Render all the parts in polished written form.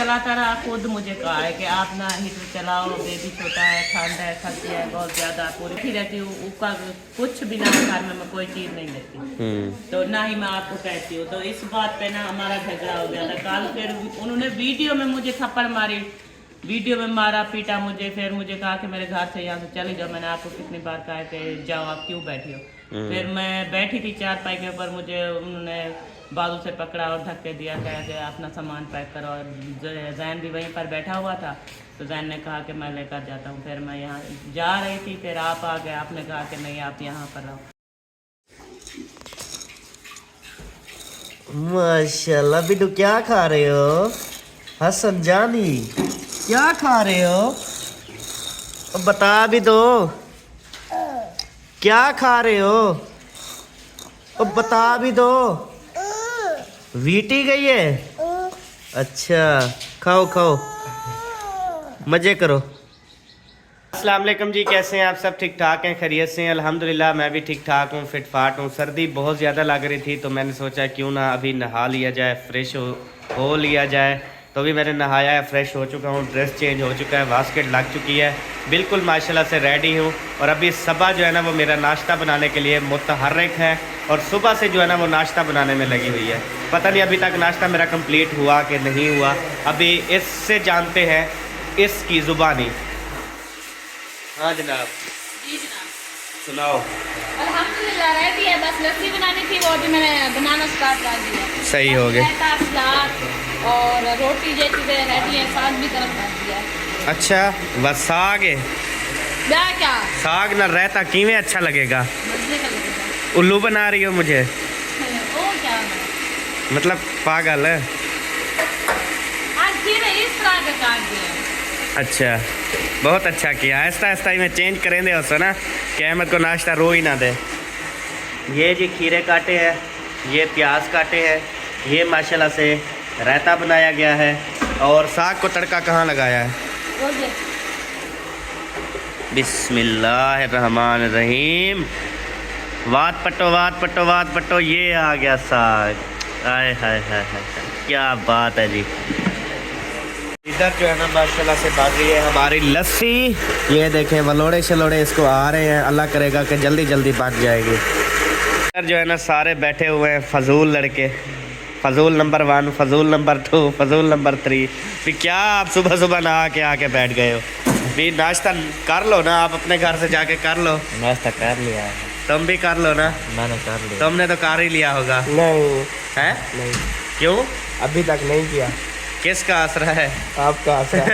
चलाता रहा, खुद मुझे कहा है कि आप ना हीटर चलाओ, बेबी छोटा है, ठंड है, खर्ची है बहुत ज़्यादा, पूरी रहती हूँ, उसका कुछ भी ना घर में मैं कोई चीज़ नहीं लेती, तो ना ही मैं आपको कहती हूँ। तो इस बात पे ना हमारा झगड़ा हो गया था कल। फिर उन्होंने वीडियो में मुझे थप्पड़ मारी, वीडियो में मारा पीटा मुझे, फिर मुझे कहा कि मेरे घर से यहाँ से चले जाओ। मैंने आपको कितनी बार कहा कि जाओ, आप क्यों बैठी हो। फिर मैं बैठी थी चारपाई के ऊपर, मुझे उन्होंने बाजू से पकड़ा और धक्के दिया, कहा कि अपना सामान पैक करो। और जैन भी वहीं पर बैठा हुआ था, तो जैन ने कहा कि मैं लेकर जाता हूँ। फिर मैं यहाँ जा रही थी, फिर आप आ गए, आपने कहा कि नहीं आप यहाँ पर रहो। माशाल्लाह बिट्टू, क्या खा रहे हो? हसन जानी, क्या खा रहे हो? अब बता भी दो, क्या खा रहे हो? अब बता भी दो। वीटी गई है? अच्छा, खाओ खाओ, मजे करो। अस्सलाम वालेकुम जी, कैसे हैं आप? सब ठीक ठाक हैं, खैरियत से हैं? अल्हम्दुलिल्लाह मैं भी ठीक ठाक हूँ, फिट फाट हूँ। सर्दी बहुत ज़्यादा लग रही थी, तो मैंने सोचा क्यों ना अभी नहा लिया जाए, फ्रेश हो लिया जाए। तो अभी मैंने नहाया है, फ्रेश हो चुका हूँ, ड्रेस चेंज हो चुका है, बास्केट लग चुकी है, बिल्कुल माशाल्लाह से रेडी हूँ। और अभी सबा जो है ना वो मेरा नाश्ता बनाने के लिए मुतहर्रिक है, और सुबह से जो है ना वो नाश्ता बनाने में लगी हुई है। पता नहीं अभी तक नाश्ता मेरा कंप्लीट हुआ कि नहीं हुआ, अभी इससे जानते हैं इसकी ज़ुबानी। हाँ जनाब। जी जनाब। सुनाओ। अल्हम्दुलिल्लाह रेडी है, बस लस्सी बनानी थी, वो अभी मैंने बनाना स्टार्ट कर दिया। सही हो गया। सलाद और रोटी ये चीज़ें रेडी है, साग भी गर्म कर दिया। अच्छा, बस साग है? क्या साग ना रहता किमें अच्छा लगेगा? मजे का लगेगा। उल्लू बना रही हो मुझे? ओ क्या मतलब पागल है। आज खीरे इस तरह का काट दिया। अच्छा, बहुत अच्छा किया। आहिस्ता आहिस्ता ही मैं चेंज करें दे उससे ना, कि अहमद को नाश्ता रो ही ना दे। ये जी खीरे काटे हैं, ये प्याज काटे हैं, ये माशाल्लाह से रायता बनाया गया है, और साग को तड़का कहाँ लगाया है? बिस्मिल्लाहिर्रहमानिर्रहीम। वात पट्टो वात पट्टो वात पट्टो, ये आ गया साग। आय हाय हाय हाय, क्या बात है जी। इधर जो है ना माशाल्लाह से बात रही है हमारी लस्सी। ये देखें वलोड़े शलोड़े इसको आ रहे हैं, अल्लाह करेगा कि जल्दी जल्दी पक जाएगी। इधर जो है ना सारे बैठे हुए हैं फजूल लड़के, फजूल नंबर 1, फजूल नंबर 2, फजूल नंबर 3। फिर क्या आप सुबह सुबह नहा के आके बैठ गए हो? भी नाश्ता कर लो ना, आप अपने घर से जाके कर लो। नाश्ता कर लिया है। तुम भी कर लो ना। मैंने कर लिया। तुमने तो कर ही लिया होगा। नहीं है? नहीं, क्यों? अभी तक नहीं किया। किसका आसरा है? आपका आसरा।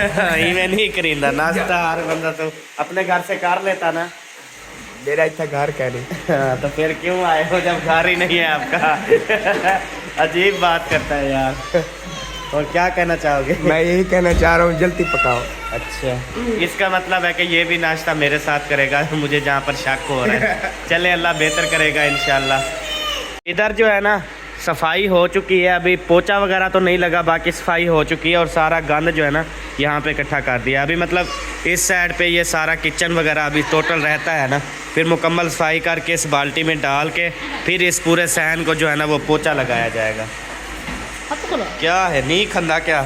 मैं नहीं करींदा नाश्ता, हर बंदा तो अपने घर से कर लेता ना। मेरा इतना घर क्या नहीं। तो फिर क्यों आए हो जब घर ही नहीं है आपका? अजीब बात करता है यार। और क्या कहना चाहोगे? मैं यही कहना चाह रहा हूँ, जल्दी पकाओ। अच्छा, इसका मतलब है कि ये भी नाश्ता मेरे साथ करेगा, मुझे जहाँ पर शक हो रहा है। चले, अल्लाह बेहतर करेगा इंशाल्लाह। इधर जो है ना सफाई हो चुकी है, अभी पोछा वगैरह तो नहीं लगा, बाकी सफाई हो चुकी है, और सारा गंद जो है ना यहाँ पे इकट्ठा कर दिया। अभी मतलब इस साइड पे ये सारा किचन वगैरह अभी टोटल रहता है ना, फिर मुकम्मल सफाई करके इस बाल्टी में डाल के फिर इस पूरे सहन को जो है ना वो पोछा लगाया जाएगा। क्या है, नहीं खंदा क्या?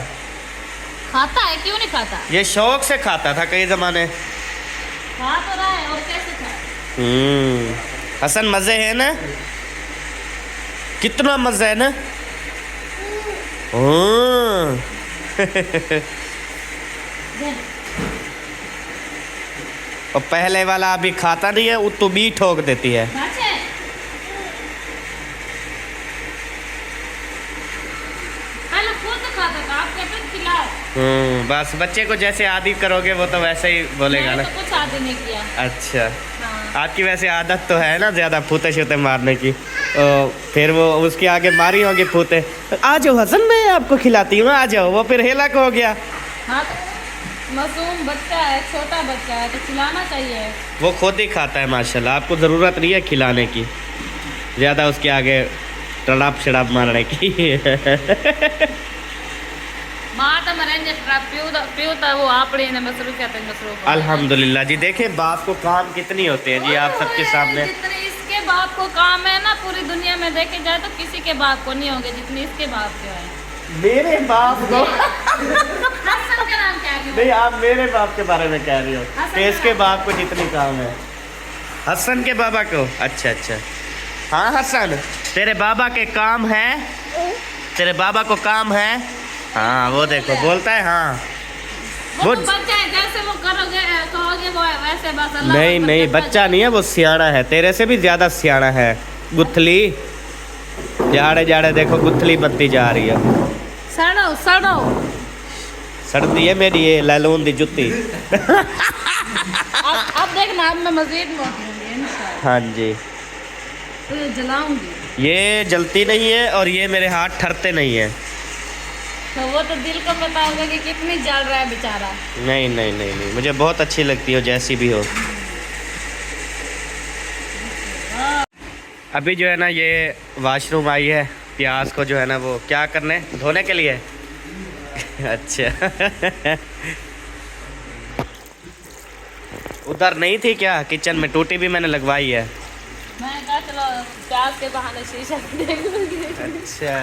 खाता है, क्यों नहीं खाता? ये शौक से खाता था कई ज़माने। खा तो रहा है, और कैसे खाए? हसन मज़े है ना? कितना मज़ा है ना? और पहले वाला अभी खाता नहीं है, वो तो भी ठोक देती है। बस बच्चे को जैसे आदि करोगे वो तो वैसे ही बोलेगा ना। तो कुछ आदि नहीं किया। अच्छा, हाँ। आपकी वैसे आदत तो है ना ज़्यादा फूते शूते मारने की, तो फिर वो उसके आगे मारी होगी फूते। आ जाओ हसन, मैं आपको खिलाती हूँ, आ जाओ। वो फिर हेला को हो गया। हाँ, तो मासूम बच्चा है, छोटा बच्चा है, तो खिलाना चाहिए। वो खुद ही खाता है माशाल्लाह, आपको ज़रूरत नहीं है खिलाने की, ज़्यादा उसके आगे तड़ाप शड़ाप मारने की। अल्हम्दुलिल्लाह जी। देखें बाप को काम कितनी होते हैं जी आप सबके सामने। जितने इसके बाप को काम है ना पूरी दुनिया में देखे जाए तो किसी के बाप को नहीं होंगे जितने इसके बाप के हैं। मेरे बाप को नहीं, आप मेरे बाप के बारे में कह रही हो। इसके बाप को जितनी काम है, हसन के बाबा को। अच्छा अच्छा, हाँ हसन, तेरे बाबा के काम है, तेरे बाबा को काम है। हाँ वो देखो बोलता है। हाँ वो तो बच्चा है, जैसे वो करोगे कहोगे वो वैसे बस अल्लाह। नहीं नहीं, बच्चा नहीं है वो, सियाड़ा है, तेरे से भी ज्यादा सियाड़ा है। गुथली जाड़े जाड़े देखो गुथली बनती जा रही है। सड़ो सड़ो सर्दी है मेरी ये लैलून दी जुत्ती। अब देखना, अब मैं मस्जिद में होती इंशाल्लाह। हाँ जी, तो ये जलाऊंगी। ये जलती नहीं है और ये मेरे हाथ ठरते नहीं है। तो वो तो दिल को पता होगा कि कितनी जल रहा है बेचारा। नहीं नहीं नहीं नहीं, मुझे बहुत अच्छी लगती हो जैसी भी हो। अभी जो है ना ये वॉशरूम आई है, प्याज को जो है ना वो क्या करने, धोने के लिए। अच्छा। उधर नहीं थी क्या किचन में? टूटी भी मैंने लगवाई है। मैं कहा चलो प्याज के बहाने शीशा देख लूंगी। अच्छा,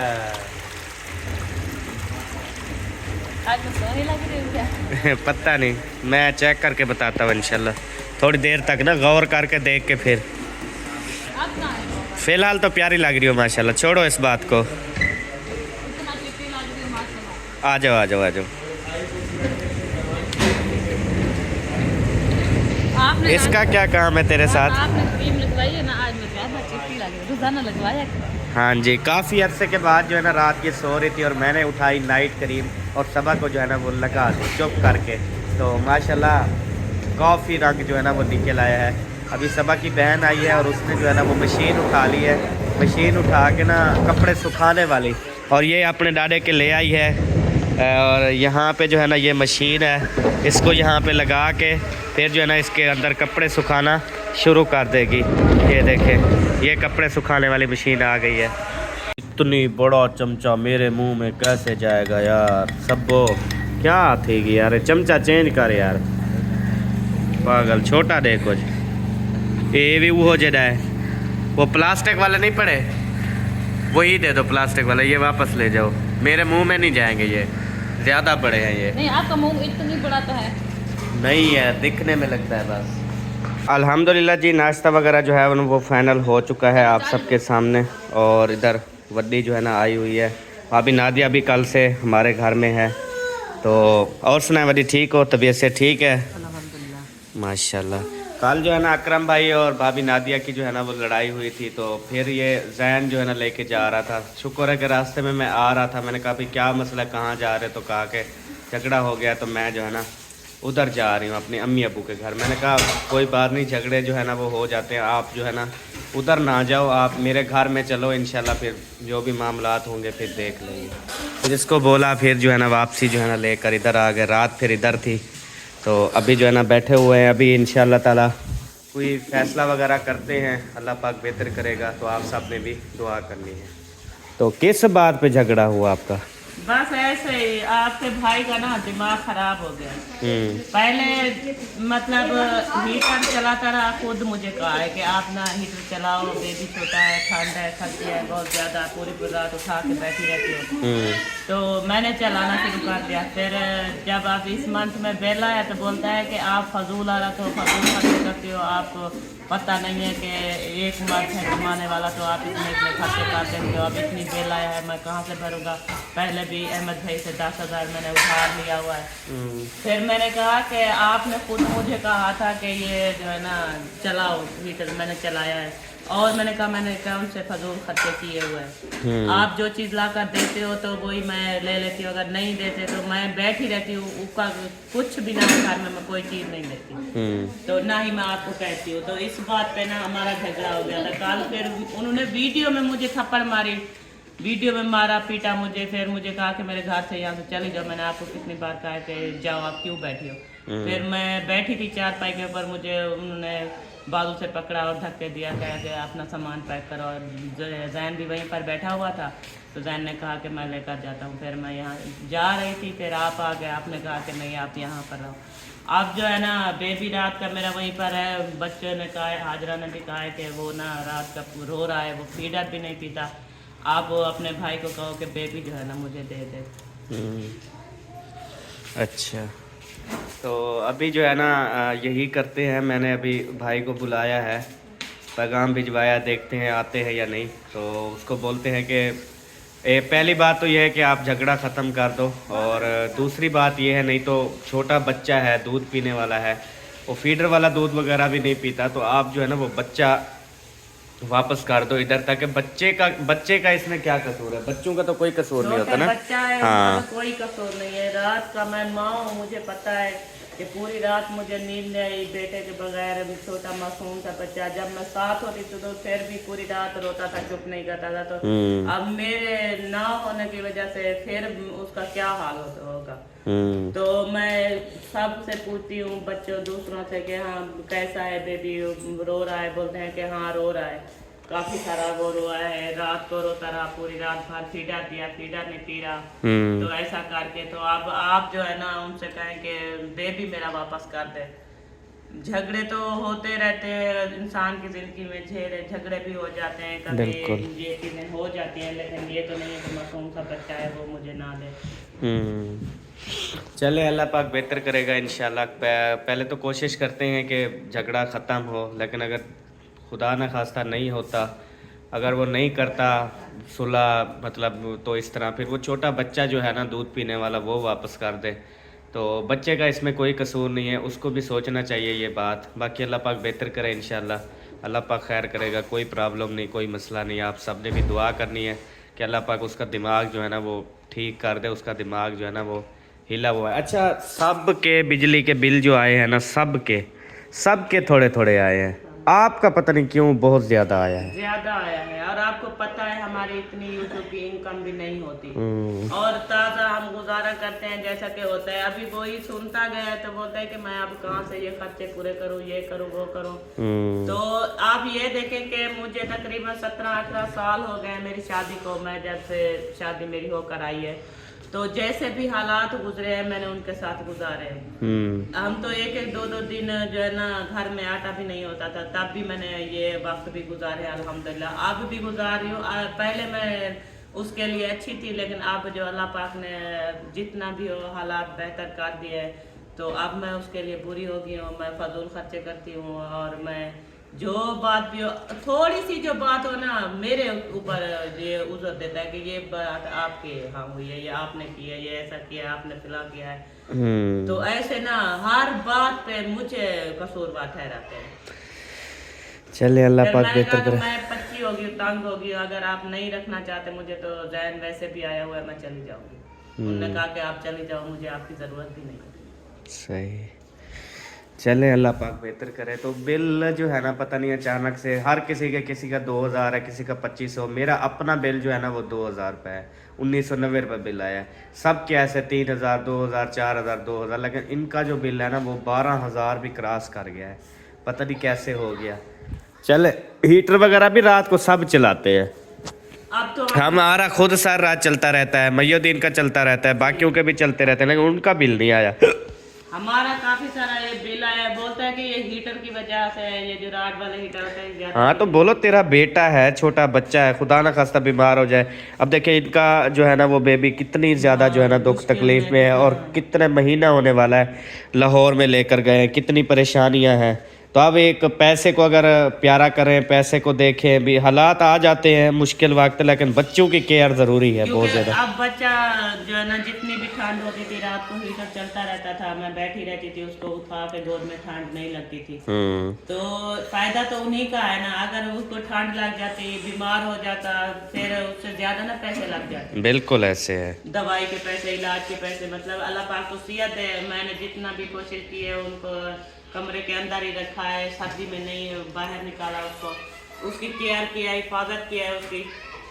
आज मैं सोने लग रही हूँ क्या? पता नहीं, मैं चेक करके बताता हूँ इंशाल्लाह। थोड़ी देर तक ना गौर करके देख के फिर। अब कहाँ है? फिलहाल तो प्यारी लग रही हो माशाल्लाह, छोड़ो इस बात को। इतना चिट्टी लग रही है माशाल्लाह। आ जाओ आ जाओ आ जाओ। आपने इसका क्या काम है तेरे साथ? आपने क्रीम लगवाई है ना, आज मैं ज्यादा चिट्टी लग रही है। रोजाना लगवाया करो। हाँ जी, काफ़ी अरसे के बाद जो है ना रात की सो रही थी और मैंने उठाई नाइट क्रीम और सबा को जो है ना वो लगा दी चुप करके। तो माशाल्लाह काफ़ी रंग जो है ना वो निकल आया है। अभी सबा की बहन आई है और उसने जो है ना वो मशीन उठा ली है, मशीन उठा के ना कपड़े सुखाने वाली, और ये अपने डाडे के ले आई है। और यहाँ पे जो है ना ये मशीन है, इसको यहाँ पे लगा के फिर जो है ना इसके अंदर कपड़े सुखाना शुरू कर देगी। ये देखें, ये कपड़े सुखाने वाली मशीन आ गई है। इतनी बड़ा चमचा मेरे मुंह में कैसे जाएगा यार? सबो क्या थी यार, चमचा चेंज कर यार, पागल। छोटा देखो ये भी वो जड़ा है, वो प्लास्टिक वाले नहीं पड़े, वही दे दो प्लास्टिक वाला, ये वापस ले जाओ। मेरे मुंह में नहीं जाएंगे, ये ज़्यादा बड़े हैं ये। नहीं आपका मुंह इतनी बड़ा तो है नहीं है, दिखने में लगता है बस। अल्हम्दुलिल्लाह जी, नाश्ता वगैरह जो है वो फाइनल हो चुका है आप सबके सामने। और इधर वड्डी जो है ना आई हुई है, भाभी नादिया भी कल से हमारे घर में है। तो और सुनाए वड्डी, ठीक हो? तबीयत से ठीक है? अल्हम्दुलिल्लाह। माशाल्लाह। कल जो है ना अकरम भाई और भाभी नादिया की जो है ना वो लड़ाई हुई थी, तो फिर ये जैन जो है ना लेके जा रहा था। शुक्र है कि रास्ते में मैं आ रहा था, मैंने कहा भाई क्या मसला, कहाँ जा रहे? तो कहा कि झगड़ा हो गया, तो मैं जो है ना उधर जा रही हूँ अपने अम्मी अबू के घर। मैंने कहा कोई बात नहीं, झगड़े जो है ना वो हो जाते हैं, आप जो है ना उधर ना जाओ, आप मेरे घर में चलो, इंशाल्लाह फिर जो भी मामलात होंगे फिर देख लेंगे। फिर इसको बोला, फिर जो है ना वापसी जो है ना लेकर इधर आ गए। रात फिर इधर थी, तो अभी जो है ना बैठे हुए हैं। अभी इंशाल्लाह ताला कोई फ़ैसला वगैरह करते हैं, अल्लाह पाक बेहतर करेगा। तो आप सब ने भी दुआ करनी है। तो किस बात पे झगड़ा हुआ आपका? बस ऐसे ही आपके भाई का ना दिमाग खराब हो गया। पहले मतलब हीटर चलाता रहा, खुद मुझे कहा है कि आप ना हीटर चलाओ, बेबी छोटा है, ठंड है, खर्ची है बहुत ज़्यादा, पूरी रात उठा के बैठी रहती हो। तो मैंने चलाना शुरू कर दिया। फिर जब आप इस मंथ में बिल आया तो बोलता है कि आप फजूल आ रहा, तो फजूल खर्चे करते हो, आपको पता नहीं है कि एक मंथ है कमाने वाला, तो आप इतने इतने खर्चे कर देते हो। अब इतनी बिल आया है, मैं कहाँ से भरूँगा? पहले भी अहमद भाई से 10,000 मैंने उधार लिया हुआ है। फिर मैंने कहा कि आपने खुद मुझे कहा था कि ये जो है ना चलाओ हीटर, मैंने चलाया है। और मैंने कहा मैंने कौन से फजूल खर्चे किए हुए हैं? आप जो चीज़ ला कर देते हो तो वही मैं ले लेती हूँ, अगर नहीं देते तो मैं बैठी रहती हूँ। उसका कुछ भी ना घर में मैं कोई चीज़ नहीं लेती, तो ना ही मैं आपको कहती हूँ। तो इस बात पे ना हमारा झगड़ा हो गया था कल। फिर उन्होंने वीडियो में मुझे थप्पड़ मारी, वीडियो में मारा पीटा मुझे। फिर मुझे कहा कि मेरे घर से यहाँ से चली जाओ। मैंने आपको कितनी बार कहा कि जाओ, आप क्यों बैठी हो? फिर मैं बैठी थी चारपाई के ऊपर, मुझे उन्होंने बाजू से पकड़ा और धक्के दिया, कहा कि अपना सामान पैक करो। और जैन भी वहीं पर बैठा हुआ था, तो जैन ने कहा कि मैं लेकर जाता हूँ। फिर मैं यहाँ जा रही थी, फिर आप आ गए, आपने कहा कि नहीं आप यहाँ पर रहो। अब जो है ना बेबी रात का मेरा वहीं पर है। बच्चों ने कहा है, हाजरा ने भी कहा है कि वो ना रात का रो रहा है, वो फीडर भी नहीं पीता। आप अपने भाई को कहो कि बेबी जो है ना मुझे दे दे। अच्छा, तो अभी जो है ना यही करते हैं। मैंने अभी भाई को बुलाया है, पैगाम भिजवाया, देखते हैं आते हैं या नहीं। तो उसको बोलते हैं कि पहली बात तो यह है कि आप झगड़ा ख़त्म कर दो, और दूसरी बात यह है, नहीं तो छोटा बच्चा है, दूध पीने वाला है, वो फीडर वाला दूध वगैरह भी नहीं पीता, तो आप जो है ना वो बच्चा वापस कर दो इधर, ताकि बच्चे का इसमें क्या कसूर है? बच्चों का तो कोई कसूर नहीं होता ना। बच्चा है, हाँ, उसका कोई कसूर नहीं है। रात का मैं माँ हूँ, मुझे पता है कि पूरी रात मुझे नींद नहीं आई बेटे के बगैर। छोटा मासूम था बच्चा, जब मैं साथ होती तो फिर भी पूरी रात रोता था, चुप नहीं करता था। तो अब मेरे ना होने की वजह से फिर उसका क्या हाल होगा। तो मैं सबसे पूछती हूँ बच्चों दूसरों से कि हाँ कैसा है बेबी, रो रहा है? बोलते हैं कि हाँ रो रहा है, काफी सारा वो रोआ है, रात को रोता रहा, पूरी रात भर फीडर दिया, फीडर नहीं पी रहा। तो ऐसा करके तो अब आप जो है ना उनसे कहें कि बेबी मेरा वापस कर दे। झगड़े तो होते रहते हैं इंसान की जिंदगी में, झगड़े भी हो जाते हैं, कभी ये चीजें हो जाती हैं, लेकिन ये तो नहीं है कि मासूम सा बच्चा है वो मुझे ना दे। चले, अल्लाह पाक बेहतर करेगा इंशाल्लाह। पहले तो कोशिश करते हैं कि झगड़ा ख़त्म हो, लेकिन अगर खुदा न खास्ता नहीं होता, अगर वो नहीं करता सुलह मतलब, तो इस तरह फिर वो छोटा बच्चा जो है ना दूध पीने वाला वो वापस कर दे। तो बच्चे का इसमें कोई कसूर नहीं है, उसको भी सोचना चाहिए ये बात। बाकी अल्लाह पाक बेहतर करे इंशाल्लाह, अल्लाह पाक खैर करेगा, कोई प्रॉब्लम नहीं, कोई मसला नहीं। आप सब ने भी दुआ करनी है कि अल्लाह पाक उसका दिमाग जो है ना वो ठीक कर दे, उसका दिमाग जो है ना वो हिला हुआ है। अच्छा, सब के बिजली के बिल जो आए हैं ना, सब के थोड़े थोड़े आए हैं, आपका पता नहीं क्यों बहुत ज़्यादा आया है। और आपको पता है हमारी इतनी यूट्यूब की इनकम भी नहीं होती, और ताज़ा हम गुजारा करते हैं जैसा कि होता है। अभी वही सुनता गया तो बोलता है कि मैं अब कहाँ से ये खर्चे पूरे करूँ, ये करूँ वो करूँ। तो आप ये देखें कि मुझे तकरीबन 17-18 साल हो गए मेरी शादी को, मैं जब से शादी मेरी होकर आई है, तो जैसे भी हालात गुजरे हैं मैंने उनके साथ गुजारे हैं। हम तो एक दो दिन जो है ना घर में आटा भी नहीं होता था, तब भी मैंने ये वक्त भी गुजारे अल्हम्दुलिल्लाह, अब भी गुजार रही हूँ। पहले मैं उसके लिए अच्छी थी, लेकिन अब जो अल्लाह पाक ने जितना भी हो हालात बेहतर कर दिए, तो अब मैं उसके लिए बुरी हो गई हूँ। मैं फजूल खर्चे करती हूँ, और मैं जो बात भी हो, थोड़ी सी जो बात हो ना मेरे ऊपर ये उजर देता है कि ये बात आपके यहाँ हुई है, ये आपने की है, ये ऐसा किया, आपने फिला किया है। तो ऐसे ना हर बात पे मुझे कसूरवार ठहराते हैं। चले, अल्लाह पाक बेहतर करे। मैं पच्ची होगी, तंग होगी, अगर आप नहीं रखना चाहते मुझे तो जैन वैसे भी आया हुआ है, मैं चली जाऊंगी। उन्होंने कहा कि आप चली जाओ, मुझे आपकी ज़रूरत भी नहीं। सही, चले, अल्लाह पाक बेहतर करे। तो बिल जो है ना पता नहीं अचानक से हर किसी का 2000 है, किसी का 2500। मेरा अपना बिल जो है ना वो 2000 रुपये है, 1990 रुपये बिल आया है। सब क्या ऐसे 3000, 2000, 4000, 2000, लेकिन इनका जो बिल है ना वो 12000 भी क्रॉस कर गया है, पता नहीं कैसे हो गया। चल, हीटर वगैरह भी रात को सब चलाते हैं, अब तो हमारा खुद सारी रात चलता रहता है, मयोदीन का चलता रहता है, बाकियों के भी चलते रहते हैं, लेकिन उनका बिल नहीं आया। हमारा काफी सारा ये बिल आया, बोलता है कि ये हीटर की वजह से है, ये जो राड वाले हीटर होते हैं। हाँ, तो बोलो तेरा बेटा है, छोटा बच्चा है, खुदा ना खास्ता बीमार हो जाए। अब देखिए इनका जो है ना वो बेबी कितनी ज़्यादा जो है ना दुख तकलीफ में है, और कितने महीना होने वाला है, लाहौर में लेकर गए, कितनी परेशानियां हैं। तो अब एक पैसे को अगर प्यारा करें, पैसे को देखें, भी हालात आ जाते हैं मुश्किल वक्त, लेकिन बच्चों की केयर ज़रूरी है बहुत ज़्यादा। अब बच्चा जो है ना जितनी भी ठंड होती थी रात को हीटर चलता रहता था, मैं बैठी रहती थी, उसको उठा के गोद में, ठंड नहीं लगती थी। तो फायदा तो उन्हीं का है ना, अगर उसको ठंड लग जाती, बीमार हो जाता, फिर उससे ज्यादा ना पैसे लग जाते। बिल्कुल ऐसे है, दवाई के पैसे, इलाज के पैसे, मतलब अल्लाह पाक को सियत है। मैंने जितना भी कोशिश की है उनको कमरे के अंदर ही रखा है, सर्दी में नहीं बाहर निकाला, उसको उसकी केयर किया, हिफाजत किया है उसकी।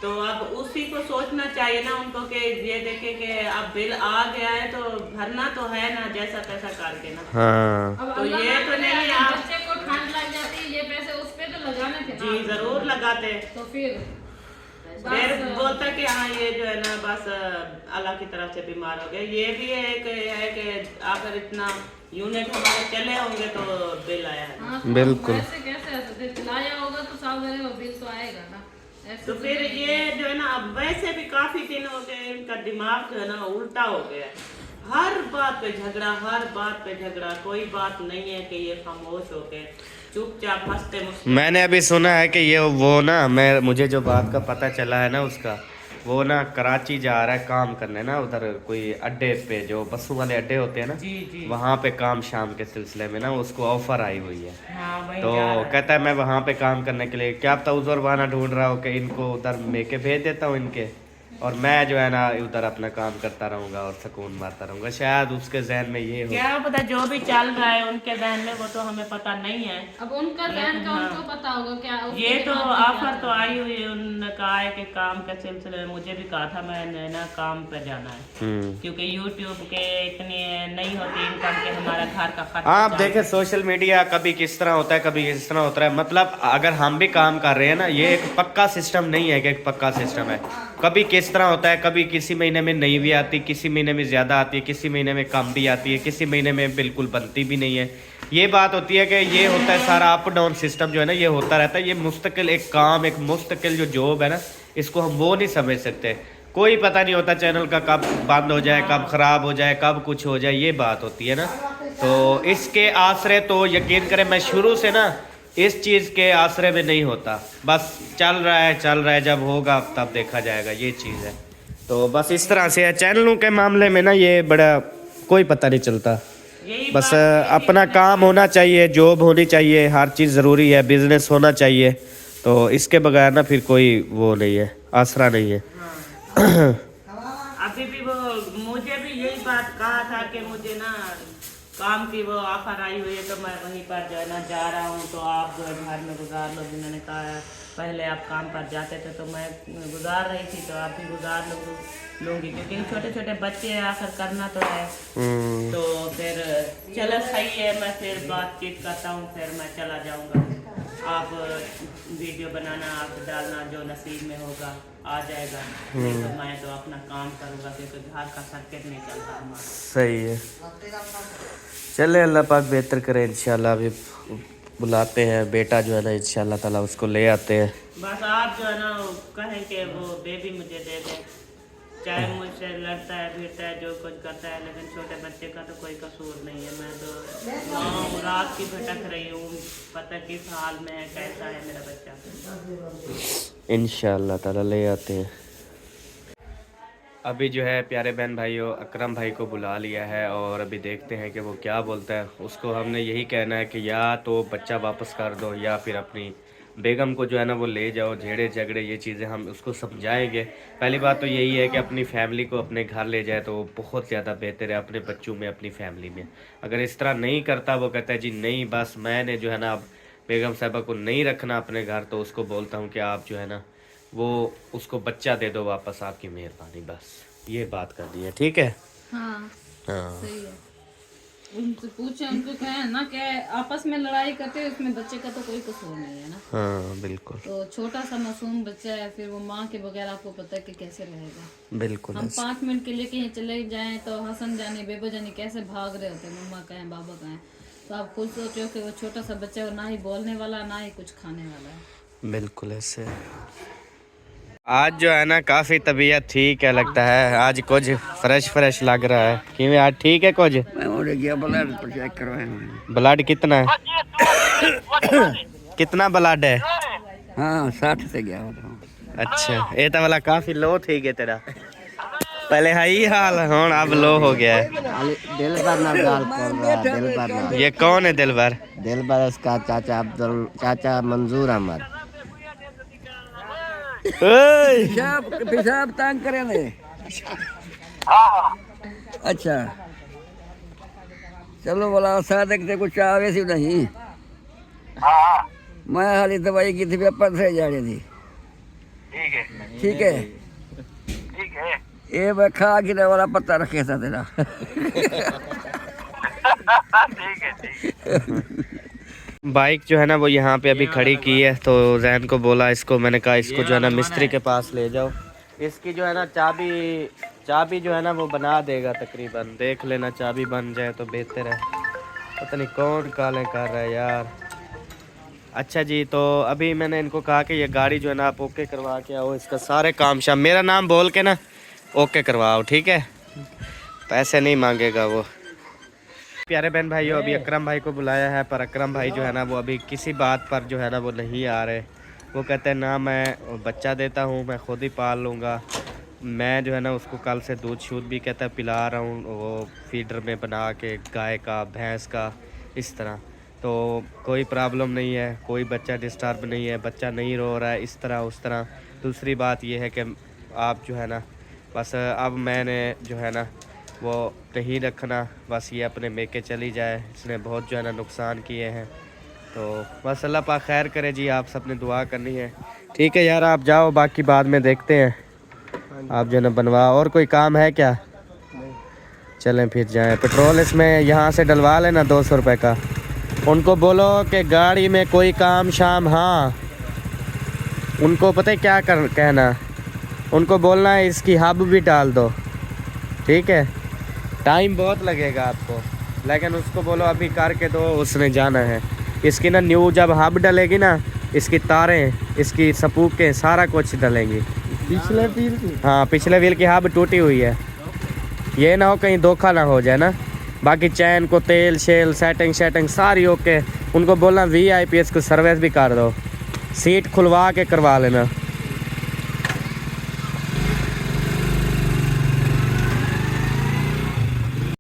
तो अब उसी को सोचना चाहिए ना उनको कि ये देखे कि अब बिल आ गया है तो भरना तो है ना, जैसा तैसा करके ना। हाँ, तो ये तो नहीं है, आप बच्चे को ठंड लग जाती, ये पैसे उस पे तो लगाने थे ना। जी जरूर लगाते। तो फिर बोलता कि हाँ ये जो है ना बस अल्लाह की तरफ से बीमार हो गए। ये भी है कि अगर इतना यूनिट हमारे चले होंगे तो बिल आया है। हाँ, बिल्कुल। ऐसे कैसे ऐसे चलाया होगा तो सावधानी बिल तो आएगा ना। तो फिर ये जो है ना अब वैसे भी काफी दिन हो गए इनका दिमाग जो है ना उल्टा हो गया है। हर बात पे झगड़ा, हर बात पे झगड़ा, कोई बात नहीं है कि ये खामोश होके चुपचाप हंसते मुस्कुराते। मैंने अभी सुना है कि ये वो ना, मुझे जो बात का पता चला है ना उसका, वो ना कराची जा रहा है काम करने ना, उधर कोई अड्डे पे, जो बसों वाले अड्डे होते हैं ना, जी जी, वहाँ पे काम शाम के सिलसिले में ना उसको ऑफर आई हुई है। हाँ वही तो जा रहा है। कहता है मैं वहाँ पे काम करने के लिए, क्या पता उधर बहाना ढूंढ रहा हो कि इनको उधर लेके भेज देता हूँ इनके, और मैं जो है ना उधर अपना काम करता रहूँगा और सुकून मारता रहूँगा। शायद उसके जहन में ये हो। क्या पता जो भी चल रहा है उनके जहन में, वो तो हमें पता नहीं है। अब उनका ध्यान का उनको पता होगा क्या उसके ये तो दिमाग में क्या ऑफर तो आई हुई है, उन्होंने कहा है कि काम के सिलसिले में, मुझे भी कहा था मैंने ना काम पे जाना है, क्योंकि यूट्यूब के इतनी नहीं होती इनकम के हमारा घर का खर्चा। आप देखें सोशल मीडिया कभी किस तरह होता है, कभी किस तरह होता है। मतलब अगर हम भी काम कर रहे हैं ना, ये एक पक्का सिस्टम नहीं है कि एक पक्का सिस्टम है। कभी किस तरह होता है, कभी किसी महीने में नहीं भी आती, किसी महीने में ज़्यादा आती है, किसी महीने में कम भी आती है, किसी महीने में बिल्कुल बनती भी नहीं है। ये बात होती है कि ये होता है सारा अप डाउन सिस्टम जो है ना, ये होता रहता है। ये मुस्तकिल एक काम, एक मुस्तकिल जो जॉब है ना, इसको हम वो नहीं समझ सकते। कोई पता नहीं होता चैनल का कब बंद हो जाए, कब ख़राब हो जाए, कब कुछ हो जाए, ये बात होती है ना। तो इसके आसरे तो यकीन करें, मैं शुरू से ना इस चीज़ के आसरे में नहीं होता, बस चल रहा है, जब होगा तब देखा जाएगा, ये चीज़ है। तो बस इस तरह से है चैनलों के मामले में ना, ये बड़ा कोई पता नहीं चलता। बस अपना काम होना चाहिए, जॉब होनी चाहिए, हर चीज़ ज़रूरी है, बिजनेस होना चाहिए। तो इसके बगैर ना फिर कोई वो नहीं है, आसरा नहीं है। अभी भी वो मुझे भी यही बात कहा था कि मुझे ना काम की वो ऑफर आई हुई है, तो मैं वहीं पर जो है ना जा रहा हूँ, तो आप जो है घर में गुजार लो। जिन्होंने कहा पहले आप काम पर जाते थे तो मैं गुजार रही थी, तो आप भी गुजार लूँगी, क्योंकि छोटे छोटे बच्चे हैं, आखिर करना तो है। तो फिर चलो सही है, मैं फिर बातचीत करता हूँ, फिर मैं चला जाऊँगा। आप वीडियो बनाना, आप डालना, जो नसीब में होगा आ जाएगा, नहीं तो मैं तो अपना काम करूँगा, क्योंकि घर का सर्किट नहीं चलता हमारा। सही है, चले अल्लाह पाक बेहतर करे इंशाल्लाह। अभी बुलाते हैं बेटा जो है ना, इंशाल्लाह ताला उसको ले आते हैं। बस आप जो है ना कहें कि वो बेबी मुझे दे दे, चाहे मुझसे लड़ता है, भिड़ता है, जो कुछ करता है, लेकिन छोटे बच्चे का तो कोई कसूर नहीं है। मैं तो रात की भटक रही हूँ, पता किस हाल में है, कैसा है मेरा बच्चा। इंशाल्लाह ताला ले आते हैं। अभी जो है प्यारे बहन भाइयों, अकरम भाई को बुला लिया है, और अभी देखते हैं कि वो क्या बोलता है। उसको हमने यही कहना है कि या तो बच्चा वापस कर दो, या फिर अपनी बेगम को जो है ना वो ले जाओ। झेड़े झगड़े ये चीज़ें हम उसको समझाएंगे। पहली बात तो यही है कि अपनी फैमिली को अपने घर ले जाए तो बहुत ज़्यादा बेहतर है, अपने बच्चों में, अपनी फैमिली में। अगर इस तरह नहीं करता, वो कहता है जी नहीं बस मैंने जो है ना अब बेगम साहबा को नहीं रखना अपने घर, तो उसको बोलता हूँ कि आप जो है ना वो उसको बच्चा दे दो वापस, आपकी मेहरबानी। बस ये बात कर दी है, ठीक है। हाँ हाँ सही है। उनसे पूछे, उनको कहें ना कि आपस में लड़ाई करते हैं, उसमें बच्चे का तो कोई कसूर नहीं है ना। हाँ बिल्कुल, तो छोटा सा मासूम बच्चा है, फिर वो माँ के बगैर आपको पता है कि कैसे रहेगा। बिल्कुल हम 5 मिनट के लिए कहीं चले जाएं तो हसन जानी बेबो जानी कैसे भाग रहे होते हैं, मम्मा कहें बाबा कहें। तो आप खुद सोचो कि वो छोटा सा बच्चा है, ना ही बोलने वाला, ना ही कुछ खाने वाला है। बिल्कुल ऐसे। आज जो है ना काफ़ी तबीयत ठीक है लगता है, आज कुछ फ्रेश लग रहा है। कि आज ठीक है कुछ? ब्लड कितना है? कितना ब्लड है? हाँ 60 से गया। अच्छा, ये तो वाला काफ़ी लो थी गया तेरा, पहले हाई हाल हूँ अब लो हो गया है। दिलबर ना गाल कर रहा है, दिलबर ना। ये कौन है दिलबर? दिलबर उसका चाचा मंजूर अहमद। पेशाब तंग करे ने। अच्छा चलो बोला सादक से कुछ आवे सी नहीं। मैं हाली दवाई की थी, पेपर से जाने थी। ठीक है ये मैं खा गिरने वाला पत्ता रखे था तेरा। बाइक जो है ना वो यहाँ पे अभी खड़ी की है, तो जैन को बोला, इसको मैंने कहा इसको जो है ना मिस्त्री के पास ले जाओ। इसकी जो है ना चाबी जो है ना वो बना देगा तकरीबन, देख लेना चाबी बन जाए तो बेहतर है। पता नहीं कौन काले कर रहा है यार। अच्छा जी, तो अभी मैंने इनको कहा कि ये गाड़ी जो है ना आप ओके करवा के आओ, इसका सारे काम शाम मेरा नाम बोल के ना ओके करवाओ, ठीक है। पैसे नहीं मांगेगा वो। प्यारे बहन भाइयों, अभी अकरम भाई को बुलाया है, पर अकरम भाई जो है ना वो अभी किसी बात पर जो है ना वो नहीं आ रहे। वो कहते हैं ना मैं बच्चा देता हूँ, मैं खुद ही पाल लूँगा। मैं जो है ना उसको कल से दूध शूध भी कहता है पिला रहा हूँ, वो फीडर में बना के, गाय का, भैंस का, इस तरह। तो कोई प्रॉब्लम नहीं है, कोई बच्चा डिस्टर्ब नहीं है, बच्चा नहीं रो रहा है इस तरह उस तरह। दूसरी बात ये है कि आप जो है ना बस अब मैंने जो है ना वो नहीं रखना, बस ये अपने मेके चली जाए। इसने बहुत जो है ना नुकसान किए हैं। तो बस अल्लाह पाक खैर करे जी, आप सबने दुआ करनी है। ठीक है यार, आप जाओ, बाकी बाद में देखते हैं। आप जो है ना बनवा, और कोई काम है क्या? चलें फिर जाएं। पेट्रोल इसमें यहाँ से डलवा लेना 200 रुपये का। उनको बोलो कि गाड़ी में कोई काम शाम, हाँ उनको पता है क्या कहना, उनको बोलना है इसकी हब भी डाल दो, ठीक है? टाइम बहुत लगेगा आपको, लेकिन उसको बोलो अभी करके दो, उसने जाना है। इसकी ना न्यू जब हब डलेगी ना, इसकी तारें, इसकी सपूकें, सारा कुछ डलेंगी। पिछले व्हील की? हाँ, पिछले व्हील की हब टूटी हुई है। ये ना हो कहीं धोखा ना हो जाए ना। बाकी चैन को तेल शेल सेटिंग सारी ओके। उनको बोलना VIP इसको सर्विस भी कर दो, सीट खुलवा के करवा लेना।